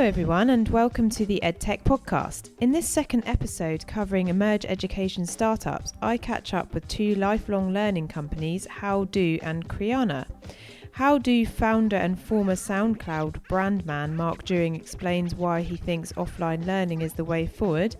everyone, and welcome to the Edtech podcast. In this second episode covering emerge education startups, I catch up with two lifelong learning companies, Howdo and Crehana. Howdo founder and former SoundCloud brandman Mark Dewing explains why he thinks offline learning is the way forward,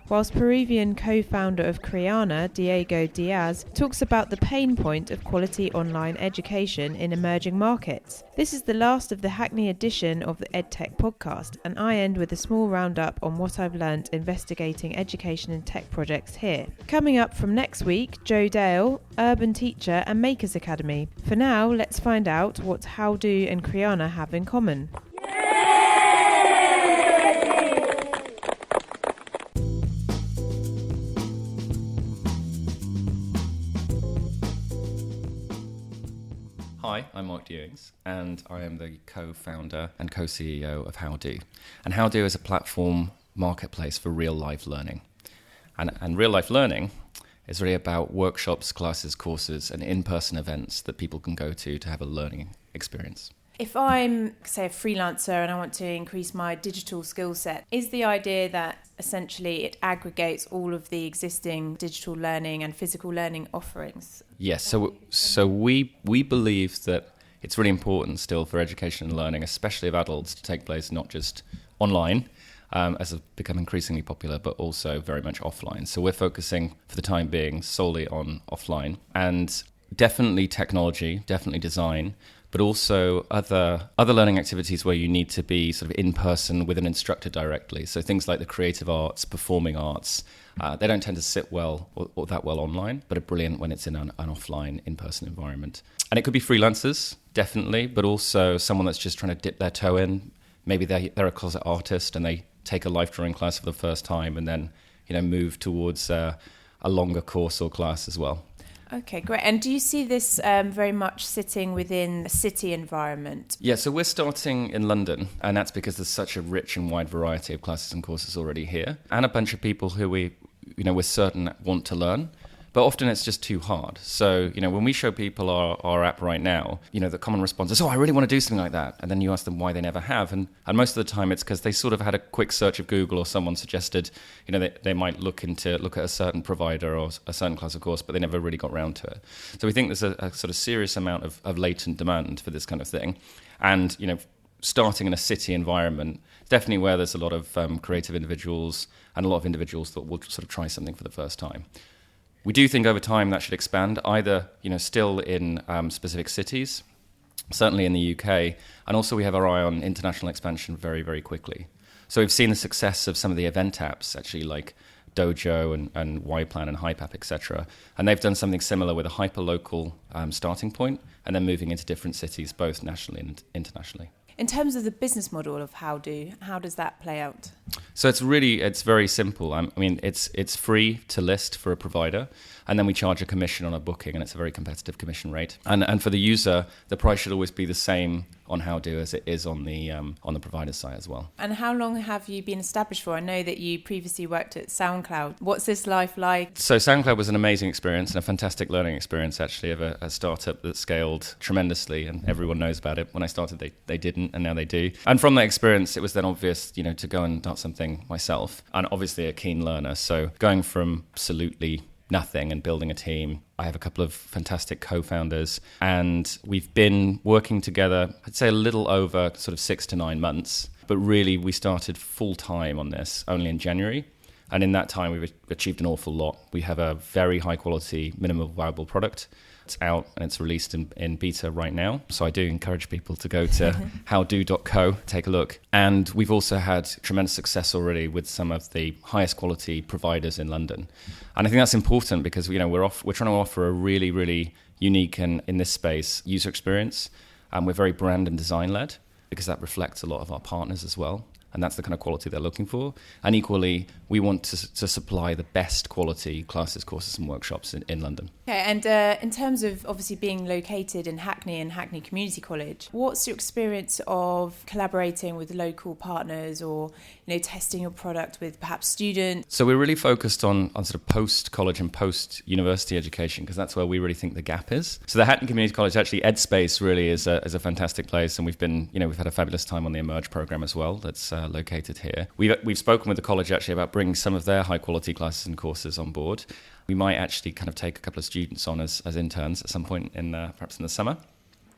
whilst Peruvian co-founder of Crehana, Diego Diaz, talks about the pain point of quality online education in emerging markets. This is the last of the Hackney edition of the Edtech podcast, and I end with a small roundup on what I've learnt investigating education and tech projects here. Coming up from next week, Joe Dale, Urban Teacher and Makers Academy. For now, let's find out what Howdo and Crehana have in common. Hi, I'm Mark Dewings, and I am the co-founder and co-CEO of Howdo. And Howdo is a platform marketplace for real-life learning. And real-life learning is really about workshops, classes, courses, and in-person events that people can go to have a learning experience. If I'm, say, a freelancer and I want to increase my digital skill set, is the idea that essentially it aggregates all of the existing digital learning and physical learning offerings? Yes, so we believe that it's really important still for education and learning, especially of adults, to take place not just online, as it's become increasingly popular, but also very much offline. So we're focusing for the time being solely on offline, and definitely technology, definitely design, but also other learning activities where you need to be sort of in person with an instructor directly. So things like the creative arts, performing arts, they don't tend to sit well or that well online, but are brilliant when it's in an offline, in-person environment. And it could be freelancers, definitely, but also someone that's just trying to dip their toe in. Maybe they're a closet artist and they take a life drawing class for the first time and then move towards a longer course or class as well. Okay, great. And do you see this very much sitting within a city environment? Yeah, so we're starting in London, and that's because there's such a rich and wide variety of classes and courses already here, and a bunch of people who we're certain want to learn. But often it's just too hard. So, when we show people our app right now, the common response is, I really want to do something like that. And then you ask them why they never have. And most of the time it's because they sort of had a quick search of Google, or someone suggested, they might look at a certain provider or a certain class of course, but they never really got around to it. So we think there's a sort of serious amount of latent demand for this kind of thing. And, starting in a city environment, definitely where there's a lot of creative individuals and a lot of individuals that will sort of try something for the first time. We do think over time that should expand, either still in specific cities, certainly in the UK, and also we have our eye on international expansion very, very quickly. So we've seen the success of some of the event apps, actually, like Dojo and YPlan and HypeApp, etc. And they've done something similar with a hyper-local starting point and then moving into different cities, both nationally and internationally. In terms of the business model of Howdo, how does that play out? So it's very simple. I mean, it's free to list for a provider, and then we charge a commission on a booking, and it's a very competitive commission rate. And for the user, the price should always be the same on Howdo as it is on the provider side as well. And how long have you been established for? I know that you previously worked at SoundCloud. What's this life like? So SoundCloud was an amazing experience and a fantastic learning experience, actually, of a startup that scaled tremendously, and everyone knows about it. When I started, they didn't, and now they do. And from that experience, it was then obvious, to go and start something myself. And obviously a keen learner, so going from absolutely nothing and building a team. I have a couple of fantastic co-founders, and we've been working together, I'd say a little over sort of 6 to 9 months, but really we started full time on this only in January. And in that time, we've achieved an awful lot. We have a very high quality, minimal viable product. It's out and it's released in beta right now. So I do encourage people to go to howdo.co, take a look. And we've also had tremendous success already with some of the highest quality providers in London. And I think that's important because we're trying to offer a really, really unique and, in this space, user experience. And we're very brand and design led because that reflects a lot of our partners as well. And that's the kind of quality they're looking for. And equally, we want to supply the best quality classes, courses and workshops in London. Okay, and in terms of obviously being located in Hackney and Hackney Community College, what's your experience of collaborating with local partners or testing your product with perhaps students? So we're really focused on sort of post-college and post-university education because that's where we really think the gap is. So the Hackney Community College, actually Edspace really is a fantastic place, and we've had a fabulous time on the Emerge program as well. That's located here. We've spoken with the college actually about bringing some of their high quality classes and courses on board. We might actually kind of take a couple of students on as interns at some point perhaps in the summer.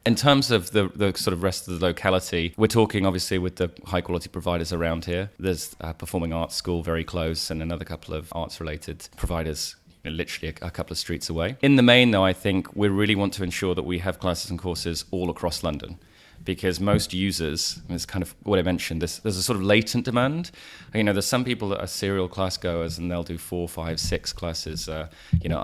In terms of the sort of rest of the locality, we're talking obviously with the high quality providers around here. There's a performing arts school very close and another couple of arts related providers literally a couple of streets away. In the main though, I think we really want to ensure that we have classes and courses all across London. Because most users, it's kind of what I mentioned, there's a sort of latent demand. There's some people that are serial class goers and they'll do 4, 5, 6 classes, a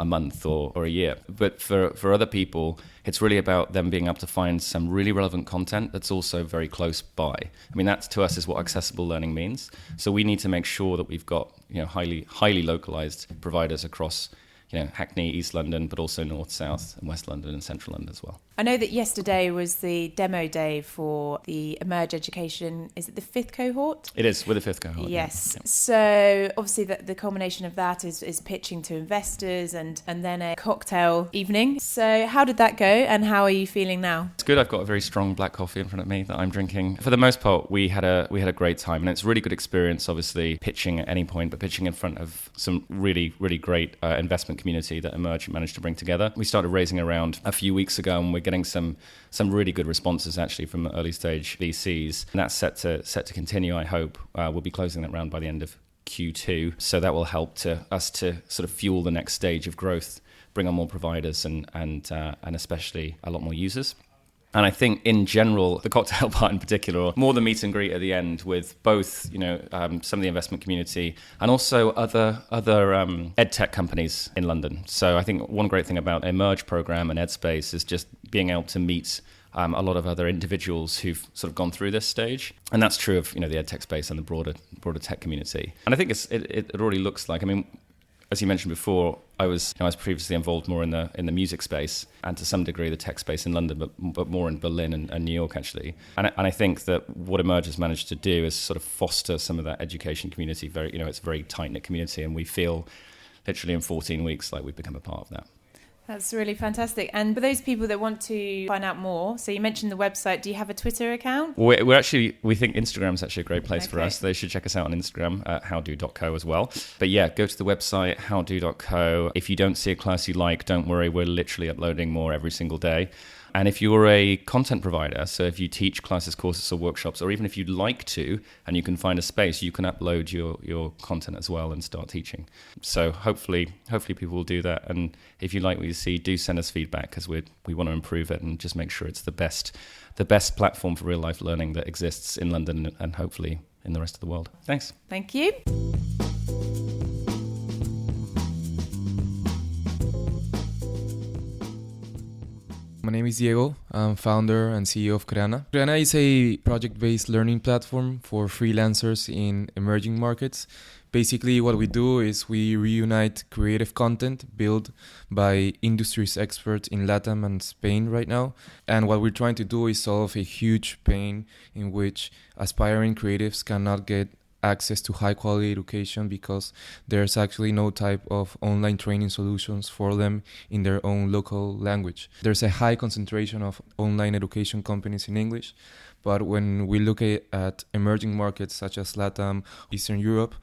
month or a year. But for other people, it's really about them being able to find some really relevant content that's also very close by. That to us is what accessible learning means. So we need to make sure that we've got, highly localized providers across Hackney, East London, but also North, South, and West London and Central London as well. I know that yesterday was the demo day for the Emerge Education. Is it the 5th cohort? It is, with the 5th cohort. Yes. Yeah. So obviously the culmination of that is pitching to investors and then a cocktail evening. So how did that go and how are you feeling now? It's good. I've got a very strong black coffee in front of me that I'm drinking. For the most part, we had a great time, and it's a really good experience, obviously, pitching at any point, but pitching in front of some really, really great investment community that Emerge managed to bring together. We started raising around a few weeks ago, and we're getting some really good responses actually from early stage VCs, and that's set to continue. I hope we'll be closing that round by the end of Q2, so that will help us to sort of fuel the next stage of growth, bring on more providers and especially a lot more users. And I think in general, the cocktail part in particular, or more the meet and greet at the end with both, some of the investment community and also other edtech companies in London. So I think one great thing about Emerge program and Edspace is just being able to meet a lot of other individuals who've sort of gone through this stage. And that's true of, the edtech space and the broader tech community. And I think it already looks like, as you mentioned before, I was previously involved more in the music space and to some degree the tech space in London, but more in Berlin and New York actually. And I think that what Emerge has managed to do is sort of foster some of that education community. It's a very tight knit community, and we feel literally in 14 weeks like we've become a part of that. That's really fantastic. And for those people that want to find out more, so you mentioned the website. Do you have a Twitter account? We think Instagram's actually a great place for us. They should check us out on Instagram at howdo.co as well. But yeah, go to the website, howdo.co. If you don't see a class you like, don't worry. We're literally uploading more every single day. And if you're a content provider, so if you teach classes, courses or workshops, or even if you'd like to, and you can find a space, you can upload your content as well and start teaching. So hopefully people will do that. And if you like what you see, do send us feedback, because we want to improve it and just make sure it's the best platform for real life learning that exists in London and hopefully in the rest of the world. Thanks. Thank you. My name is Diego. I'm founder and CEO of Crehana. Crehana is a project-based learning platform for freelancers in emerging markets. Basically, what we do is we reunite creative content built by industry's experts in Latam and Spain right now. And what we're trying to do is solve a huge pain in which aspiring creatives cannot get access to high quality education because there's actually no type of online training solutions for them in their own local language. There's a high concentration of online education companies in English, but when we look at emerging markets such as Latam, Eastern Europe,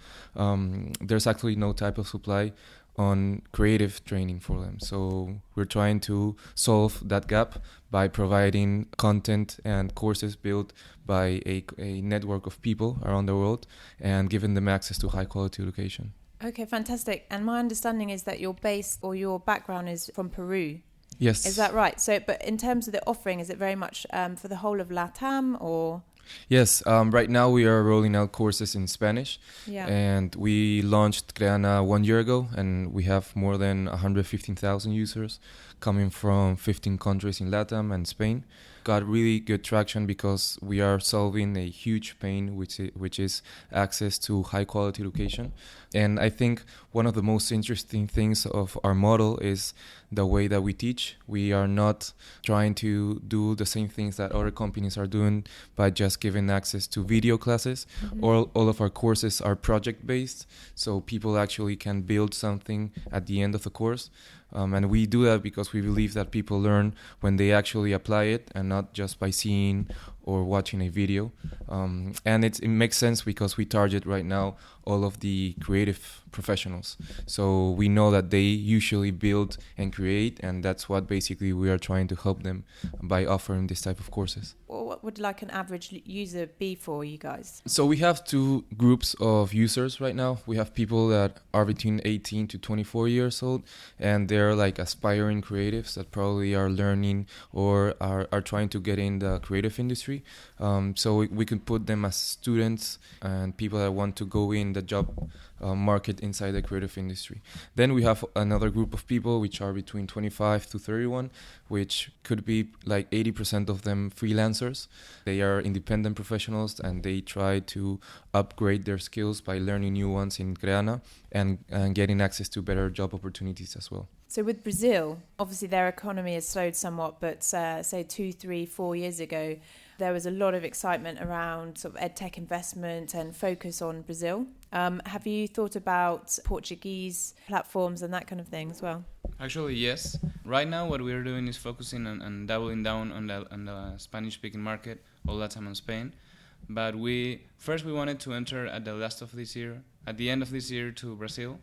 there's actually no type of supply on creative training for them. So we're trying to solve that gap by providing content and courses built by a network of people around the world and giving them access to high quality education. Okay, fantastic. And my understanding is that your base or your background is from Peru. Yes. Is that right? So, but in terms of the offering, is it very much for the whole of Latam or? Yes, right now we are rolling out courses in Spanish, and we launched Crehana 1 year ago, and we have more than 115,000 users coming from 15 countries in Latam and Spain. Got really good traction because we are solving a huge pain, which is access to high quality education. And I think one of the most interesting things of our model is the way that we teach. We are not trying to do the same things that other companies are doing by just giving access to video classes. Mm-hmm. All of our courses are project based, so people actually can build something at the end of the course. And we do that because we believe that people learn when they actually apply it and not just by seeing or watching a video. And it makes sense because we target right now all of the creative professionals. So we know that they usually build and create, and that's what basically we are trying to help them by offering this type of courses. Well, what would like an average user be for you guys? So we have two groups of users right now. We have people that are between 18 to 24 years old, and they're like aspiring creatives that probably are learning or are trying to get in the creative industry. So we could put them as students and people that want to go in the job market inside the creative industry. Then we have another group of people which are between 25 to 31, which could be like 80% of them freelancers. They are independent professionals and they try to upgrade their skills by learning new ones in Crehana and getting access to better job opportunities as well. So with Brazil, obviously their economy has slowed somewhat, but say 2, 3, 4 years ago, there was a lot of excitement around sort of edtech investment and focus on Brazil. Have you thought about Portuguese platforms and that kind of thing as well? Actually, yes. Right now, what we're doing is focusing on doubling down on the Spanish-speaking market, or Latam and Spain. But we wanted to enter at the end of this year to Brazil,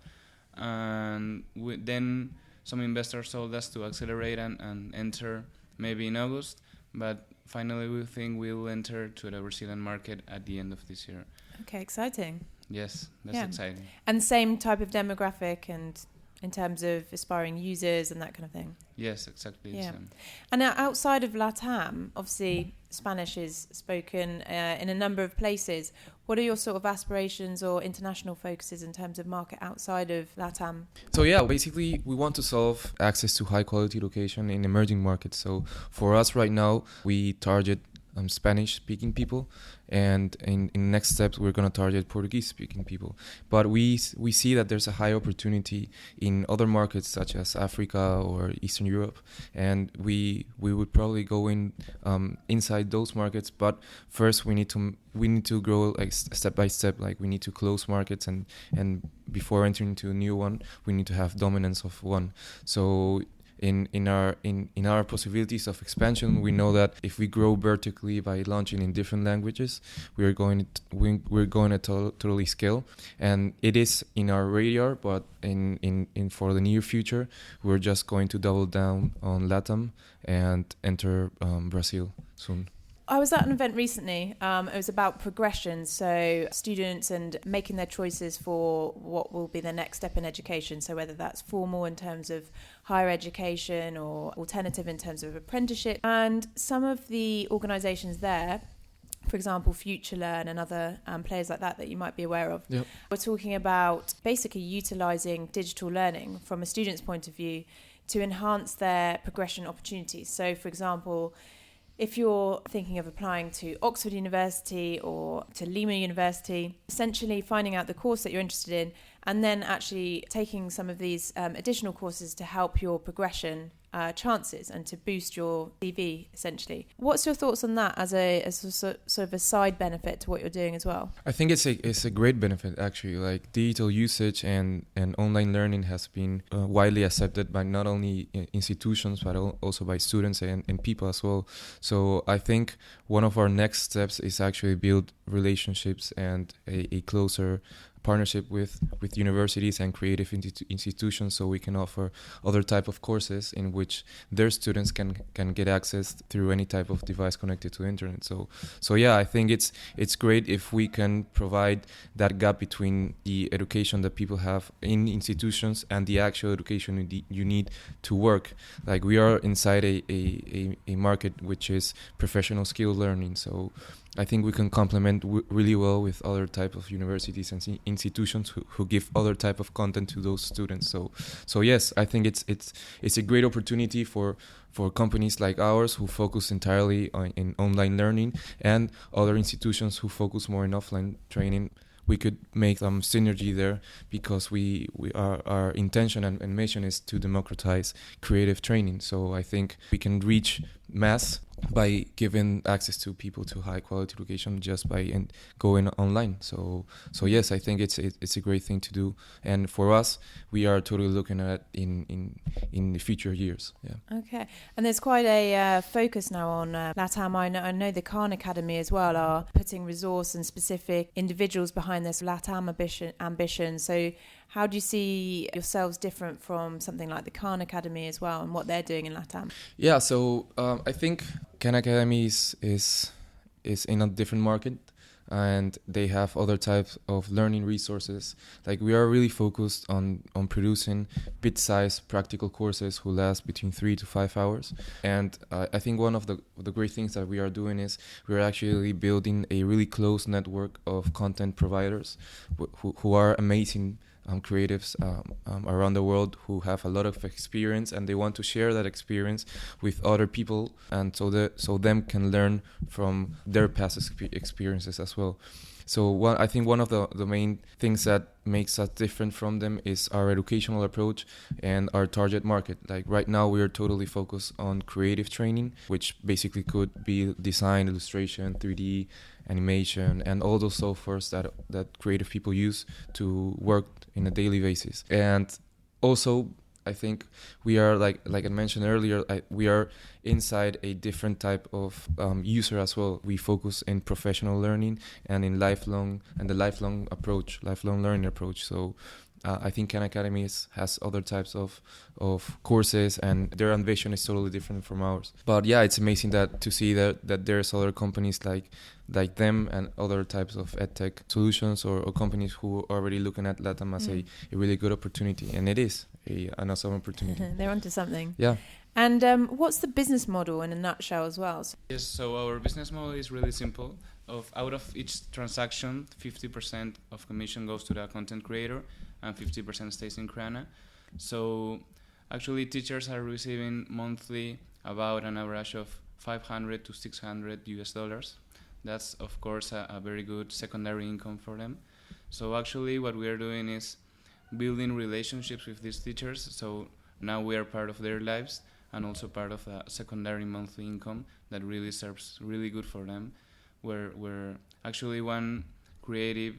and then some investors told us to accelerate and enter maybe in August. But finally, we think we'll enter to the Brazilian market at the end of this year. Okay, exciting. Yes, that's exciting. And same type of demographic and in terms of aspiring users and that kind of thing? Yes, exactly the same. And now outside of Latam, obviously Spanish is spoken in a number of places. What are your sort of aspirations or international focuses in terms of market outside of Latam? So yeah, basically we want to solve access to high quality education in emerging markets. So for us right now, we target Spanish-speaking people, and in next steps we're going to target Portuguese-speaking people. But we see that there's a high opportunity in other markets such as Africa or Eastern Europe, and we would probably go in inside those markets. But first we need to grow like step by step. Like we need to close markets, and before entering into a new one, we need to have dominance of one. So in our possibilities of expansion, we know that if we grow vertically by launching in different languages, we're going to totally scale, and it is in our radar. But in for the near future, we're just going to double down on Latam and enter Brazil soon. I was at an event recently. It was about progression, so students and making their choices for what will be their next step in education. So whether that's formal in terms of higher education or alternative in terms of apprenticeship. And some of the organisations there, for example, FutureLearn and other players like that you might be aware of, Yep. We're talking about basically utilising digital learning from a student's point of view to enhance their progression opportunities. So, for example, if you're thinking of applying to Oxford University or to Lima University, essentially finding out the course that you're interested in and then actually taking some of these additional courses to help your progression chances and to boost your CV, essentially. What's your thoughts on that as a sort of a side benefit to what you're doing as well? I think it's a great benefit, actually. Like digital usage and online learning has been widely accepted by not only institutions but also by students and people as well. So I think one of our next steps is actually build relationships and a closer partnership with universities and creative institutions, so we can offer other type of courses in which their students can get access through any type of device connected to the internet. So yeah, I think it's great if we can provide that gap between the education that people have in institutions and the actual education you need to work. Like we are inside a market which is professional skill learning, so I think we can complement really well with other type of universities and institutions who give other type of content to those students. So yes, I think it's a great opportunity for companies like ours who focus entirely in online learning and other institutions who focus more in offline training. We could make some synergy there because our intention and mission is to democratize creative training. So I think we can reach mass by giving access to people to high quality education just by going online. So yes, I think it's a great thing to do, and for us, we are totally looking at in the future years. Yeah. Okay, and there's quite a focus now on Latam. I know the Khan Academy as well are putting resource and specific individuals behind this Latam ambition. So how do you see yourselves different from something like the Khan Academy as well, and what they're doing in Latam? Yeah, so I think Khan Academy is in a different market, and they have other types of learning resources. Like, we are really focused on producing bit-sized practical courses who last between 3 to 5 hours. And I think one of the great things that we are doing is we're actually building a really close network of content providers who are amazing creatives around the world who have a lot of experience, and they want to share that experience with other people, and so them can learn from their past experiences as well. So I think one of the main things that makes us different from them is our educational approach and our target market. Like, right now we are totally focused on creative training, which basically could be design, illustration, 3D, animation, and all those softwares that creative people use to work in a daily basis. And also, I think we are, like I mentioned earlier, we are inside a different type of user as well. We focus in professional learning and in the lifelong learning approach. So I think Khan Academy has other types of courses, and their ambition is totally different from ours. But yeah, it's amazing to see that there's other companies like them and other types of Edtech solutions or companies who are already looking at Latam as a really good opportunity, and it is an awesome opportunity. They're onto something. Yeah. And what's the business model in a nutshell as well? Yes, so our business model is really simple. Out of each transaction, 50% of commission goes to the content creator and 50% stays in Crehana. So actually, teachers are receiving monthly about an average of $500 to $600. That's, of course, a very good secondary income for them. So actually, what we are doing is building relationships with these teachers. So now we are part of their lives and also part of a secondary monthly income that really serves really good for them. Where actually one creative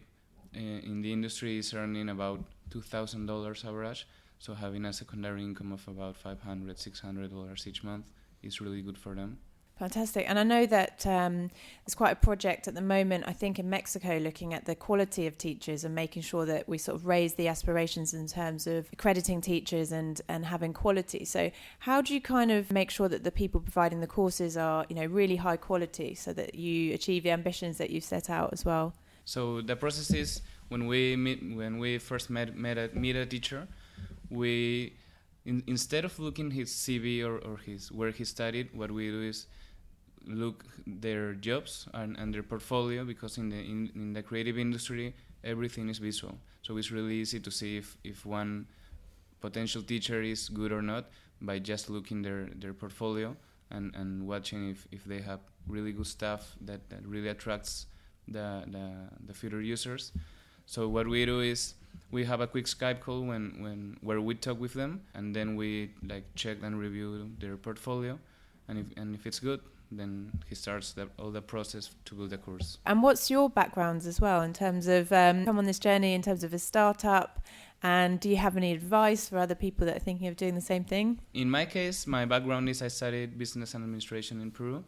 in the industry is earning about $2,000 average. So having a secondary income of about $500, $600 each month is really good for them. Fantastic. And I know that there's quite a project at the moment, I think in Mexico, looking at the quality of teachers and making sure that we sort of raise the aspirations in terms of accrediting teachers and having quality. So how do you kind of make sure that the people providing the courses are, really high quality so that you achieve the ambitions that you've set out as well? So the process is when we first meet a teacher, we instead of looking his CV or where he studied, what we do is look their jobs and their portfolio, because in the creative industry everything is visual, so it's really easy to see if one potential teacher is good or not by just looking their portfolio and watching if they have really good stuff that really attracts the future users. So what we do is we have a quick Skype call where we talk with them, and then we check and review their portfolio, and if it's good, then he starts all the process to build the course. And what's your background as well in terms of come on this journey in terms of a startup, and do you have any advice for other people that are thinking of doing the same thing? In my case, my background is I studied business and administration in Peru,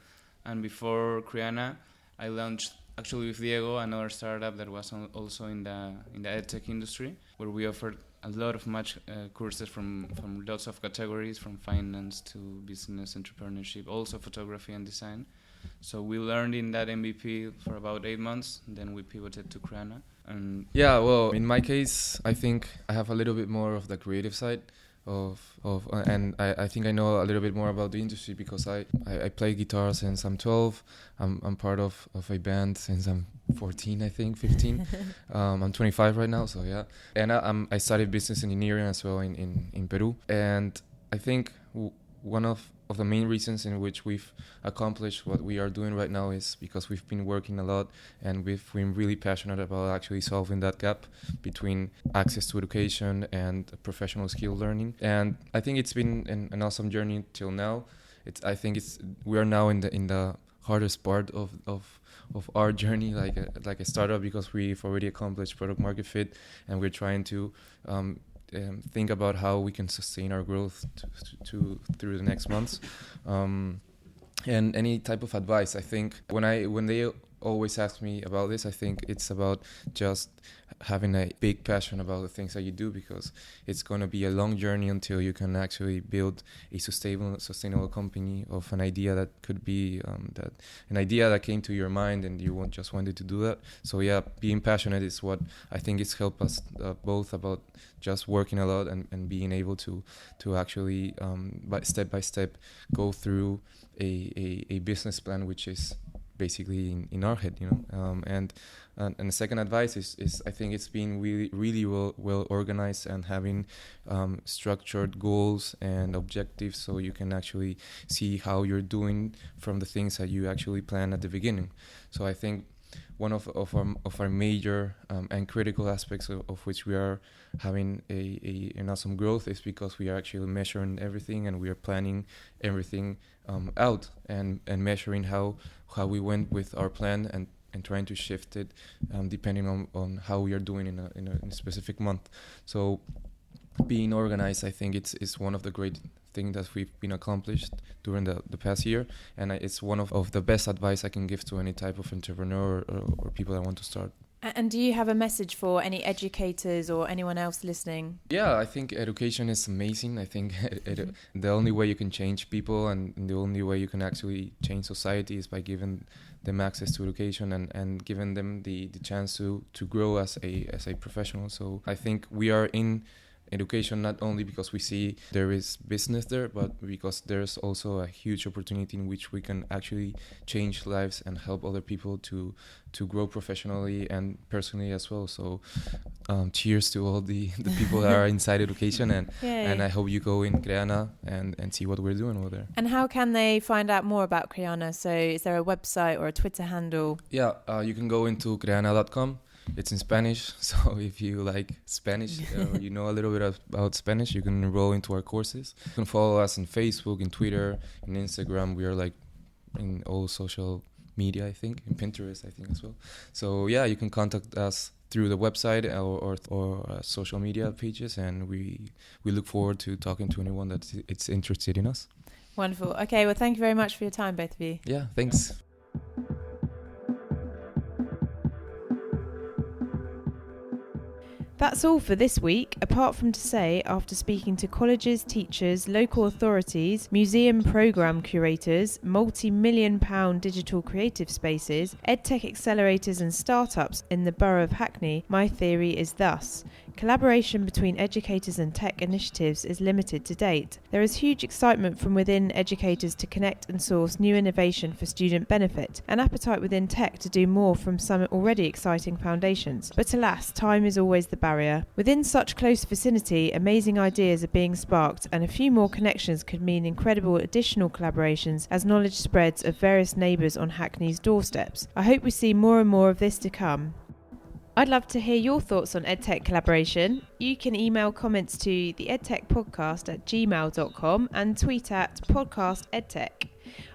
and before Crehana, I launched actually with Diego another startup that was also in the Edtech industry, where we offered a lot of courses from lots of categories, from finance to business, entrepreneurship, also photography and design. So we learned in that MVP for about 8 months, then we pivoted to Crehana. And yeah, well, in my case, I think I have a little bit more of the creative side and I think I know a little bit more about the industry because I play guitar since I'm 12. I'm part of a band since I'm 14, I think, 15. I'm 25 right now, so yeah. And I studied business engineering as well in Peru. And I think one of the main reasons in which we've accomplished what we are doing right now is because we've been working a lot and we've been really passionate about actually solving that gap between access to education and professional skill learning. And I think it's been an awesome journey till now. I think we are now in the hardest part of our journey, like a startup, because we've already accomplished product market fit, and we're trying to think about how we can sustain our growth through the next months. And any type of advice, I think when they always ask me about this, I think it's about just having a big passion about the things that you do, because it's going to be a long journey until you can actually build a sustainable company of an idea that could be an idea that came to your mind and you just wanted to do that. So yeah, being passionate is what I think it's helped us both, about just working a lot and being able to actually step by step go through a business plan, which is basically in our head, and the second advice is I think it's being really well organized and having structured goals and objectives, so you can actually see how you're doing from the things that you actually plan at the beginning. So I think one of our major and critical aspects of which we are having an awesome growth is because we are actually measuring everything, and we are planning everything out and measuring how we went with our plan and trying to shift it depending on how we are doing in a specific month. So being organized, I think it's one of the great things that we've been accomplished during the past year, and it's one of the best advice I can give to any type of entrepreneur or people that want to start. And do you have a message for any educators or anyone else listening? Yeah, I think education is amazing. I think the only way you can change people and the only way you can actually change society is by giving them access to education and giving them the chance to grow as a professional. So I think we are in education not only because we see there is business there, but because there's also a huge opportunity in which we can actually change lives and help other people to grow professionally and personally as well. So cheers to all the people that are inside education, and I hope you go in Crehana and see what we're doing over there. And how can they find out more about Crehana? So is there a website or a Twitter handle? Yeah, you can go into Crehana.com. It's in Spanish, so if you like Spanish or you know a little bit about Spanish, you can enroll into our courses. You can follow us on Facebook, in Twitter, in Instagram. We are like in all social media, I think, in Pinterest, I think as well. So yeah, you can contact us through the website or social media pages, and we look forward to talking to anyone that's interested in us. Wonderful. Okay, well, thank you very much for your time, both of you. Yeah, thanks. That's all for this week, apart from to say, after speaking to colleges, teachers, local authorities, museum programme curators, multi-million-pound digital creative spaces, edtech accelerators and startups in the borough of Hackney, my theory is thus: collaboration between educators and tech initiatives is limited to date. There is huge excitement from within educators to connect and source new innovation for student benefit, and appetite within tech to do more from some already exciting foundations. But alas, time is always the barrier. Within such close vicinity, amazing ideas are being sparked, and a few more connections could mean incredible additional collaborations as knowledge spreads of various neighbours on Hackney's doorsteps. I hope we see more and more of this to come. I'd love to hear your thoughts on EdTech collaboration. You can email comments to the edtechpodcast@gmail.com and tweet at podcastedtech.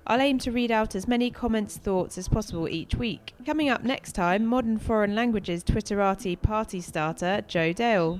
I'll aim to read out as many comments, thoughts as possible each week. Coming up next time, modern foreign languages Twitterati party starter Joe Dale.